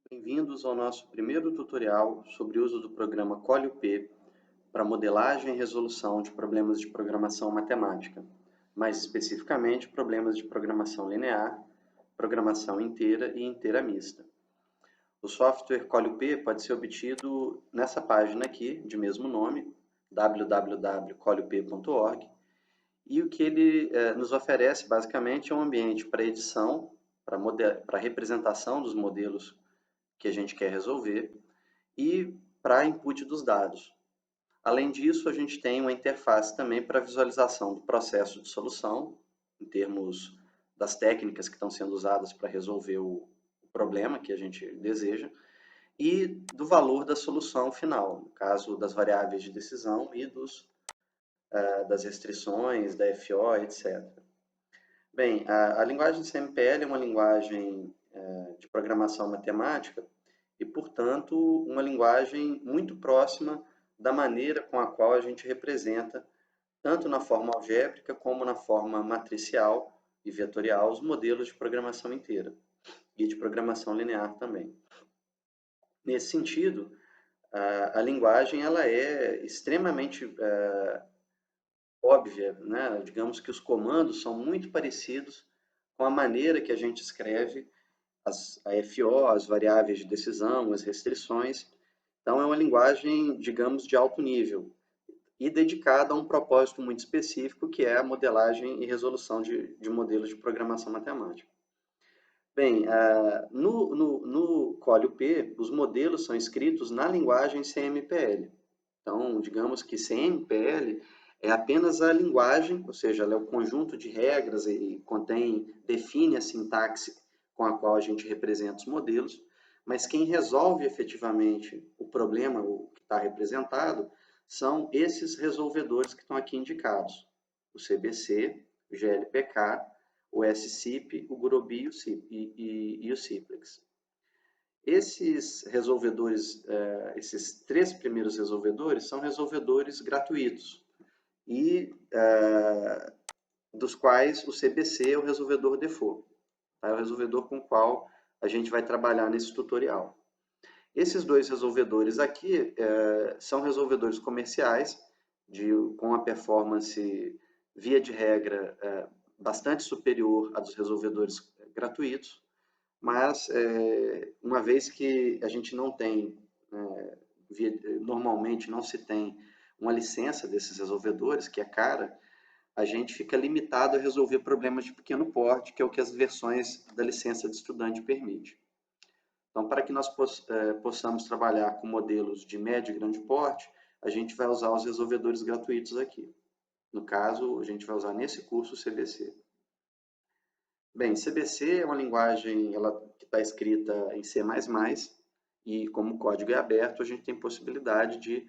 Bem-vindos ao nosso primeiro tutorial sobre o uso do programa ColUP para modelagem e resolução de problemas de programação matemática, mais especificamente problemas de programação linear, programação inteira e inteira mista. O software ColUP pode ser obtido nessa página aqui, de mesmo nome, www.colup.org, e o que ele nos oferece basicamente é um ambiente para edição, para representação dos modelos que a gente quer resolver e para input dos dados. Além disso, a gente tem uma interface também para visualização do processo de solução, em termos das técnicas que estão sendo usadas para resolver o problema que a gente deseja, e do valor da solução final, no caso das variáveis de decisão e das restrições, da FO, etc. Bem, a linguagem CMPL é uma linguagem de programação matemática e, portanto, uma linguagem muito próxima da maneira com a qual a gente representa, tanto na forma algébrica como na forma matricial e vetorial, os modelos de programação inteira e de programação linear também. Nesse sentido, a linguagem ela é extremamente óbvia, né? Digamos que os comandos são muito parecidos com a maneira que a gente escreve a FO, as variáveis de decisão, as restrições. Então, é uma linguagem, digamos, de alto nível e dedicada a um propósito muito específico, que é a modelagem e resolução de modelos de programação matemática. Bem, no ColUP, os modelos são escritos na linguagem CMPL. Então, digamos que CMPL é apenas a linguagem, ou seja, ela é o conjunto de regras e define a sintaxe com a qual a gente representa os modelos, mas quem resolve efetivamente o problema o que está representado são esses resolvedores que estão aqui indicados, o CBC, o GLPK, o SCIP, o Gurobi e o Simplex. Esses resolvedores, esses três primeiros resolvedores são resolvedores gratuitos e dos quais o CBC é o resolvedor default, tá? É o resolvedor com o qual a gente vai trabalhar nesse tutorial. Esses dois resolvedores aqui são resolvedores comerciais com a performance, via de regra, bastante superior à dos resolvedores gratuitos, mas uma vez que a gente não tem, normalmente não se tem uma licença desses resolvedores, que é cara, a gente fica limitado a resolver problemas de pequeno porte, que é o que as versões da licença de estudante permite. Então, para que nós possamos trabalhar com modelos de médio e grande porte, a gente vai usar os resolvedores gratuitos aqui. No caso, a gente vai usar nesse curso o CBC. Bem, CBC é uma linguagem que está escrita em C++, e como o código é aberto, a gente tem possibilidade de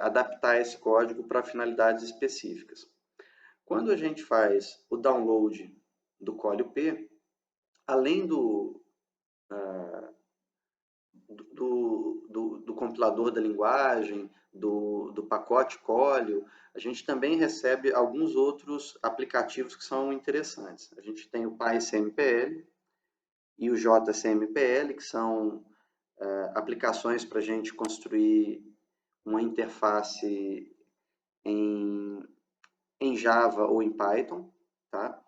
adaptar esse código para finalidades específicas. Quando a gente faz o download do ColUP, além do compilador da linguagem, do pacote Colio, a gente também recebe alguns outros aplicativos que são interessantes. A gente tem o PyCMPL e o JCMPL, que são aplicações para a gente construir uma interface em Java ou em Python, tá?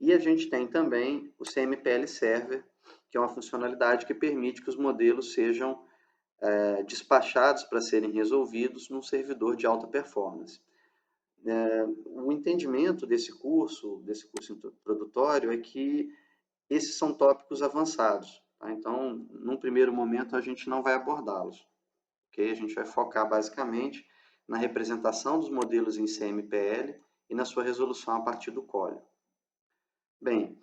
E a gente tem também o CMPL Server, que é uma funcionalidade que permite que os modelos sejam despachados para serem resolvidos num servidor de alta performance. O entendimento desse curso introdutório, é que esses são tópicos avançados, tá? Então, num primeiro momento, a gente não vai abordá-los. Okay? A gente vai focar basicamente na representação dos modelos em CMPL e na sua resolução a partir do Colio. Bem,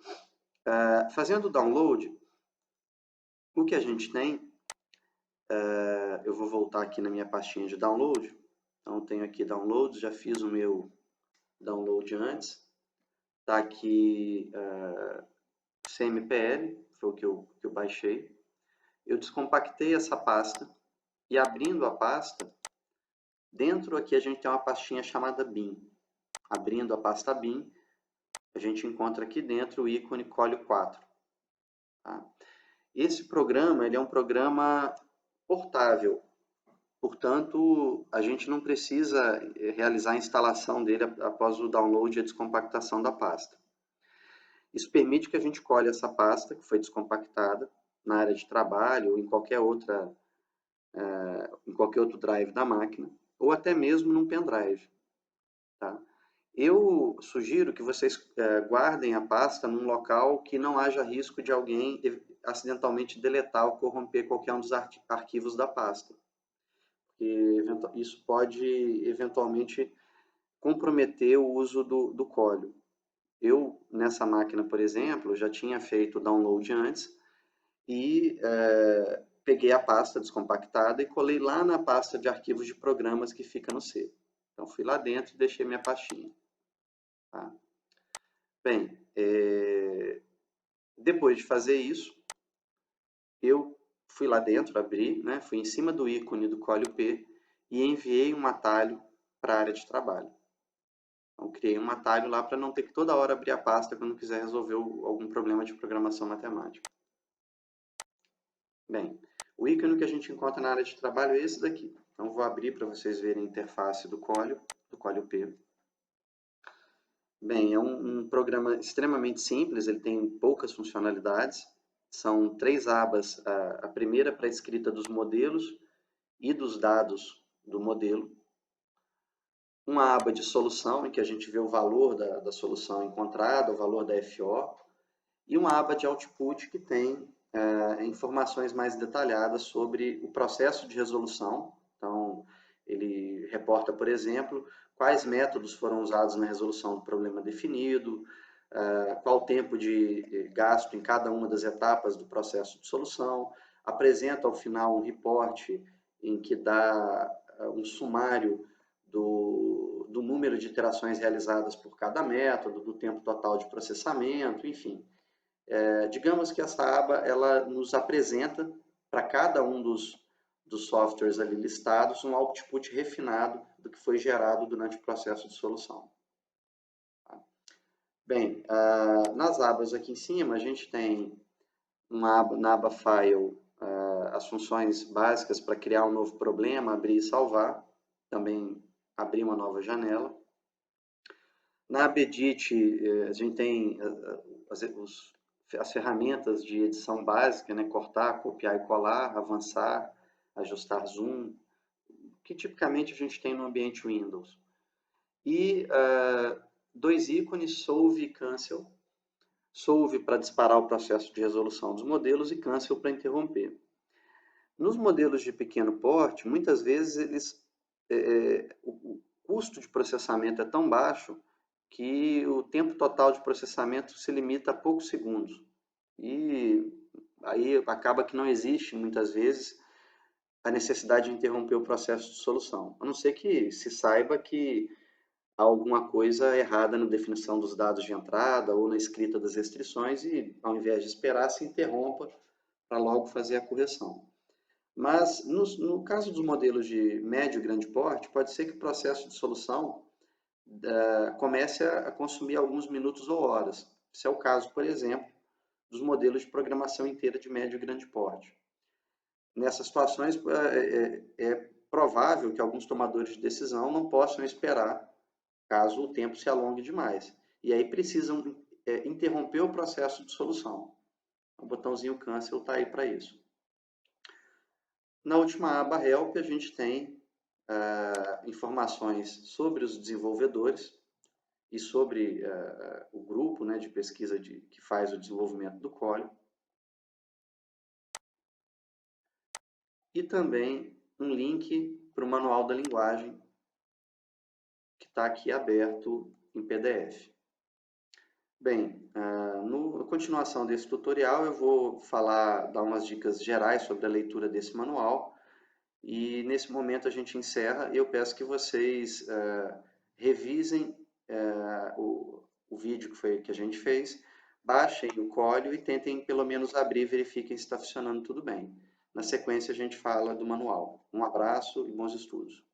fazendo o download, o que a gente tem, eu vou voltar aqui na minha pastinha de download. Então, tenho aqui downloads, já fiz o meu download antes. Está aqui CMPL, foi o que eu baixei. Eu descompactei essa pasta e, abrindo a pasta, dentro aqui a gente tem uma pastinha chamada bin. Abrindo a pasta bin, a gente encontra aqui dentro o ícone Colio 4. Tá? Esse programa, ele é um programa portável, portanto, a gente não precisa realizar a instalação dele após o download e a descompactação da pasta. Isso permite que a gente colhe essa pasta que foi descompactada na área de trabalho ou em qualquer outro drive da máquina, ou até mesmo num pendrive. Tá? Eu sugiro que vocês guardem a pasta num local que não haja risco de alguém acidentalmente deletar ou corromper qualquer um dos arquivos da pasta. Porque isso pode eventualmente comprometer o uso do Colio. Eu, nessa máquina, por exemplo, já tinha feito o download antes e peguei a pasta descompactada e colei lá na pasta de arquivos de programas que fica no C. Então, fui lá dentro e deixei minha pastinha. Tá? Bem, depois de fazer isso, eu fui lá dentro, abri, né, fui em cima do ícone do Colio P e enviei um atalho para a área de trabalho. Então, criei um atalho lá para não ter que toda hora abrir a pasta quando quiser resolver algum problema de programação matemática. Bem, o ícone que a gente encontra na área de trabalho é esse daqui. Então, vou abrir para vocês verem a interface do Colio P. Bem, é um programa extremamente simples, ele tem poucas funcionalidades. São 3 abas, a primeira para a escrita dos modelos e dos dados do modelo. Uma aba de solução, em que a gente vê o valor da solução encontrada, o valor da FO. E uma aba de output que tem informações mais detalhadas sobre o processo de resolução. Então, ele reporta, por exemplo, quais métodos foram usados na resolução do problema definido, qual o tempo de gasto em cada uma das etapas do processo de solução, apresenta ao final um report em que dá um sumário do número de iterações realizadas por cada método, do tempo total de processamento, enfim. Digamos que essa aba ela nos apresenta para cada um dos softwares ali listados um output refinado do que foi gerado durante o processo de solução. Bem, nas abas aqui em cima a gente tem na aba File as funções básicas para criar um novo problema, abrir e salvar, também abrir uma nova janela. Na aba Edit a gente tem as ferramentas de edição básica, né? Cortar, copiar e colar, avançar, ajustar zoom, que tipicamente a gente tem no ambiente Windows. E 2 ícones, Solve e Cancel. Solve para disparar o processo de resolução dos modelos e Cancel para interromper. Nos modelos de pequeno porte, muitas vezes o custo de processamento é tão baixo que o tempo total de processamento se limita a poucos segundos. E aí acaba que não existe, muitas vezes, a necessidade de interromper o processo de solução. A não ser que se saiba que há alguma coisa errada na definição dos dados de entrada ou na escrita das restrições e, ao invés de esperar, se interrompa para logo fazer a correção. Mas, no caso dos modelos de médio e grande porte, pode ser que o processo de solução comece a consumir alguns minutos ou horas. Esse é o caso, por exemplo, dos modelos de programação inteira de médio e grande porte. Nessas situações, é provável que alguns tomadores de decisão não possam esperar caso o tempo se alongue demais. E aí precisam interromper o processo de solução. O botãozinho Cancel está aí para isso. Na última aba Help, a gente tem informações sobre os desenvolvedores e sobre o grupo, né, de pesquisa que faz o desenvolvimento do Colio. E também um link para o manual da linguagem, que está aqui aberto em PDF. Bem, na continuação desse tutorial eu vou dar umas dicas gerais sobre a leitura desse manual e nesse momento a gente encerra e eu peço que vocês revisem o vídeo que a gente fez, baixem o Colio e tentem pelo menos abrir e verifiquem se está funcionando tudo bem. Na sequência a gente fala do manual. Um abraço e bons estudos.